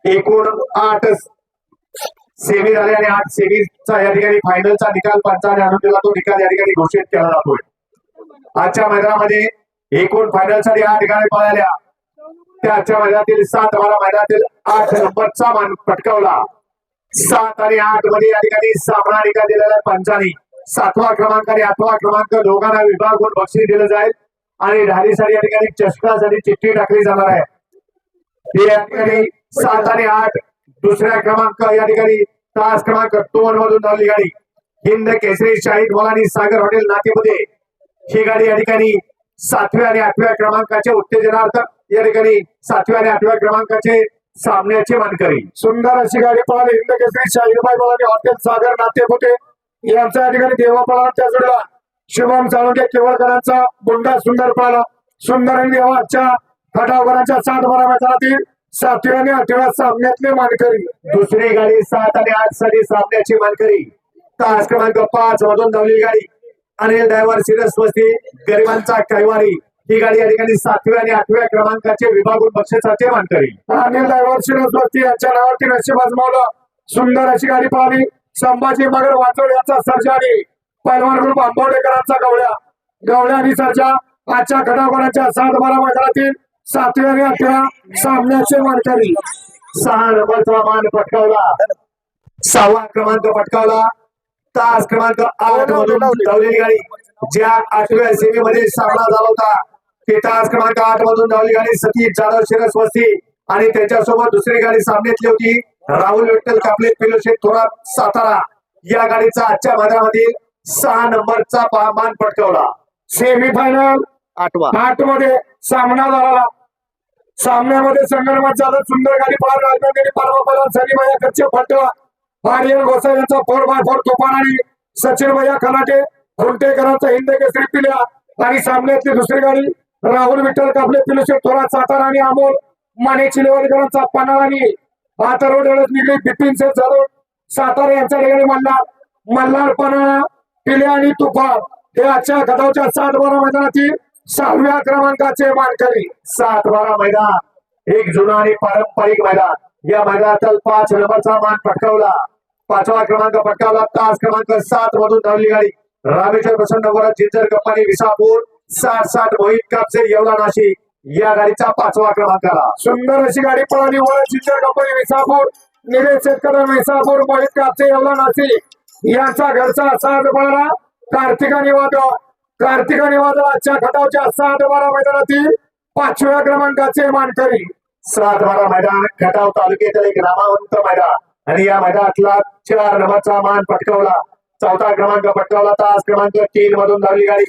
एकूण 8 सेमी झाले आणि 8 सेमीचा या ठिकाणी फायनलचा निकाल पंचाने आणून दिला. तो निकाल या ठिकाणी घोषित केला जातोय. आजच्या मैदानामध्ये एकूण फायनलसाठी 8 गाड्या पळाल्या. त्या आजच्या मैदानातील 7-12 मैदानातील 8 नंबरचा मान पटकावला. 7 आणि 8 मध्ये या ठिकाणी सामना निकाल दिलेला आहे पंचाने. 7वा क्रमांक आणि 8वा क्रमांक दोघांना विभागून बक्षीस दिलं जाईल आणि ढालीसाठी या ठिकाणी चषकासाठी चिठ्ठी टाकली जाणार आहे. या ठिकाणी 7 आणि 8 दुसऱ्या क्रमांक या ठिकाणी तास क्रमांक 2 मधून धावली गाडी हिंद केसरी शाहीद मोलानी सागर हॉटेल नाकेमध्ये. ही गाडी या ठिकाणी 7व्या आणि 8व्या क्रमांकाचे उत्तेजनार्थ या ठिकाणी 7व्या आणि 8व्या क्रमांकाचे सामन्याचे मानकरी. सुंदर अशी गाडी पळाली हिंद केसरी शाहीदबाई मोलानी हॉटेल सागर नातेपुते यांच्या या ठिकाणी देवा पळाला. त्या जोडला शुभम साळुंके केवळकरांचा बुंडा सुंदर पळाला. सुंदर आणि देवाच्या खटावकरांच्या 7-12 मैदानातील 7व्या आणि 8व्या सामन्यातले मानकरी. दुसरी गाडी 7 आणि 8 साठी सामन्याची मानकरी तास क्रमांक 5 मधून धावलेली गाडी अनिल ड्रायव्हर सिरस वस्ती गरिबांचा कैवारी. ही गाडी या ठिकाणी 7व्या आणि 8व्या क्रमांकाचे विभागून बक्षिसाचे मानकरी. अनिल ड्रायव्हर सिरस वस्ती यांच्या नावावरती नशीब आजमावलं. सुंदर अशी गाडी पळाली. संभाजी मगर वाचोड यांचा सर्जा आणि पैलवान ग्रुप आंबवडेकरांचा गवळ्या आणि सर्जा आजच्या खटावकरांच्या 7-12 मैदानातील 7व्या आणि 8व्या सामन्याचे मानकरी. 6 नंबरचा मान पटकावला. 6वा क्रमांक पटकावला. तास क्रमांक 8 मधून धावलेली गाडी ज्या 8व्या सेमीमध्ये सामना झाला होता ते तास क्रमांक 8 मधून धावली गाडी सतीश जाधव शिरस वस्ती आणि त्यांच्यासोबत दुसरी गाडी सामन्यातली होती राहुल विठ्ठल कापले पिलोशेठ थोरात सातारा. या गाडीचा आजच्या मैदानामध्ये 6 नंबरचा मान पटकावला. सेमीफायनल 8 मध्ये सामना झाला. सामन्यामध्ये संगणमत झालं. सुंदर गाडी पळाली. राजनंदिनी परवा सनीबाई खर्चे फटवा आर्यन गोसाई यांचा 4x4 तुफान आणि सचिन भैया खलाटे खुंटेकरांचा हिंद केसरी पिल्या आणि सामन्यातली दुसरी गाडी राहुल विठ्ठल कापले पिलोशेठ थोरात सातारा आणि अमोल माने चिलेवाडीकरांचा पन्हाळ आणि आता रोड निघली बिपिन सेठ जाधव सातारा यांच्या ठिकाणी मल्हार पन्हाळा पिल्या आणि तुफान हे आजच्या गटावच्या 7-12 मैदानातील 6व्या क्रमांकाचे मानकरी. 7-12 मैदान एक जुना आणि पारंपरिक मैदान. या मैदानात 5 नंबरचा मान पटकावला. 5वा क्रमांक पटकावला. तास क्रमांक 7 मधून धावली गाडी रामेश्वर प्रसन्न वरात जिंजर कंपनी विसापूर 60 मोहित कापसे येवला नाशिक. या गाडीचा 5वा क्रमांक आला. सुंदर अशी गाडी पळाली. वरात जिंजर कंपनी विसापूर निलेश शेतकरी विसापूर मोहित कापसे येवला नाशिक यांचा घरचा 7 पळाला. कार्तिका निवादळ आजच्या खटावच्या 7-12 मैदानातील 5व्या क्रमांकाचे मानकरी. 7-12 मैदान खटाव तालुक्यातील एक नामवंत मैदान आणि या मैदानातला 4 नंबरचा मान पटकावला. 4था क्रमांक पटकावला. तास क्रमांक 3 मधून धावली गाडी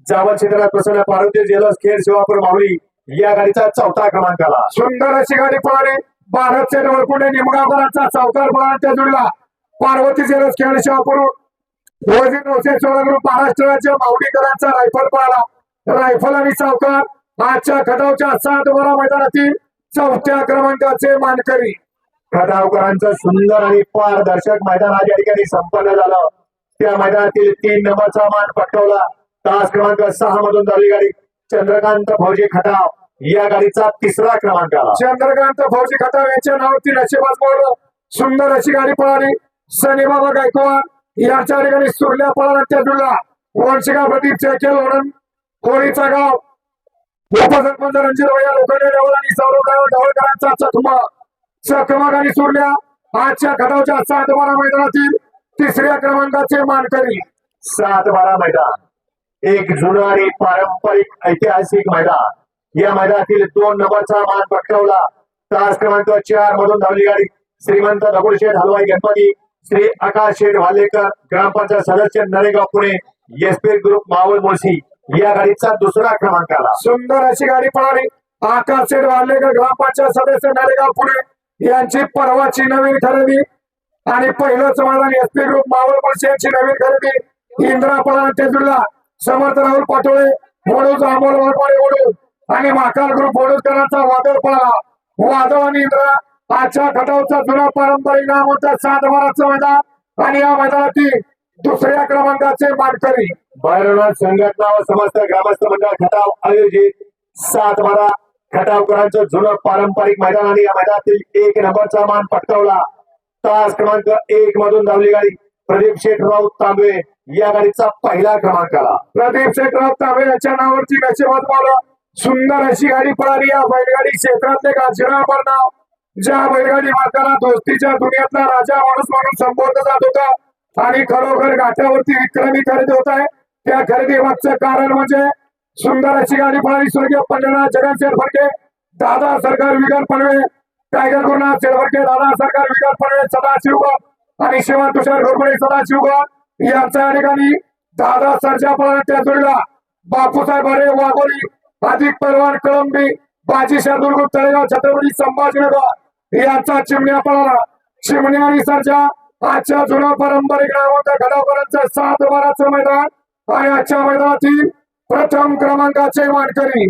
जावळ क्षेत्रात प्रसन्न पार्वती जेलस खेड शिवापूर माहुली. या गाडीचा 4था क्रमांक आला. सुंदर अशी गाडी पळाली. भारत सेठ वळपुंडे निमगावकरांचा सावकार पळाला. त्या जोडला पार्वती जेलस खेड शिवापूर महाराष्ट्र राज्य माहुलीकरांचा रायफल पळाला. रायफल आणि सावकार आजच्या खटावच्या 7-12 मैदानातील 4थ्या क्रमांकाचे मानकरी. खटावकरांचं सुंदर आणि पारदर्शक मैदान आज या ठिकाणी संपन्न झालं. त्या मैदानातील 3 नंबरचा मान पटकावला. तास क्रमांक 6 मधून धावली गाडी चंद्रकांत फौजी खटाव. या गाडीचा 3रा क्रमांक आला. चंद्रकांत फौजी खटाव यांच्या नावावरती नशिबात मोडलं. सुंदर अशी गाडी पळाली. सनीबाबा गायकवाड यांच्या ठिकाणी सुरल्या पळाला. त्या जुळला वंशिका प्रदीप चेकेल म्हणून कोळीचा गाव उपसरपंच रणजित भैया लोखंडे ढवळ आणि सौरव ढवळकरांचा चकमक आणि सुरल्या आजच्या खटावच्या 7-12 मैदानातील 3ऱ्या क्रमांकाचे मानकरी. 7-12 मैदान एक जुनं आणि पारंपरिक ऐतिहासिक मैदान. या मैदानातील 2 नंबरचा मान पटकावला. तास क्रमांक 4 मधून धावली गाडी श्रीमंत दगडूशेठ हलवाई गणपती श्री आकाश शेठ वालेकर ग्रामपंचायत सदस्य नरेगाव पुणे एसपी ग्रुप मावळ मुळशी. या गाडीचा 2रा क्रमांक आला. सुंदर अशी गाडी पळाली. आकाश शेठ वालेकर ग्रामपंचायत सदस्य नरेगाव पुणे यांची परवाची नवीन खरेदी आणि पहिलंच मैदान एसपी ग्रुप मावळ मुळशी यांची नवीन खरेदी इंद्रा पळाला. त्या जुळला समर्थ राहुल पाटोळे वडूज अमोल वळपाडे वडूज आणि महाकाल ग्रुप वडूजकरांचा वादळ पळाला. वादळ आणि इंद्रा आजच्या खटावचा जुना पारंपरिक नाम होता 7-12चं मैदान आणि या मैदानातील 2ऱ्या क्रमांकाचे मानकरी. भैरवनाथ संघटना व समस्त ग्रामस्थ मंडळ खटाव आयोजित 7-12 खटावकरांचं जुनं पारंपरिक मैदान आणि या मैदानातील 1 नंबरचा मान पटकावला तास क्रमांक 1 मधून धावली गाडी प्रदीप शेठ राऊत तांबे या गाडीचा पहिला क्रमांक आला. प्रदीप शेठराव तांबे याच्या नावावरची नशिबात मला सुंदर अशी गाडी पळाली. या बैलगाडी क्षेत्रातले गाजरावर नाव, ज्या बैलगाडी मालकाला दोस्तीच्या दुनियातला राजा माणूस म्हणून संबोधलं जात होता आणि खरोखर घाटावरती विक्रमी खरेदी होत आहे. त्या खरेदी मागचं कारण म्हणजे सुंदर अशी गाडी पळाली. स्वर्गीय पंढरनाथ जगन शेरफडके, दादा सरकार विगर पनवे, टायगर गुरुनाथ शेरफडके, दादा सरकार विगर पनवे, सदाशिवगड आणि शिवा तुषार घोरपडे सदाशिवगड यांच्या या ठिकाणी दादा सरजा पळाला. त्या जोडीला बापूसाहेब हरे वाघोली, अधिक परवान कळंबी, बाजी शार्दूल तळेगाव, छत्रपती संभाजीनगर यांचा चिमण्या पळाला. चिमण्या आणि सरजा आजच्या जुना पारंपरिक नामवंत खटावकरांचं 7 बाराचं मैदान आणि आजच्या मैदानातील प्रथम क्रमांकाचे मानकरी.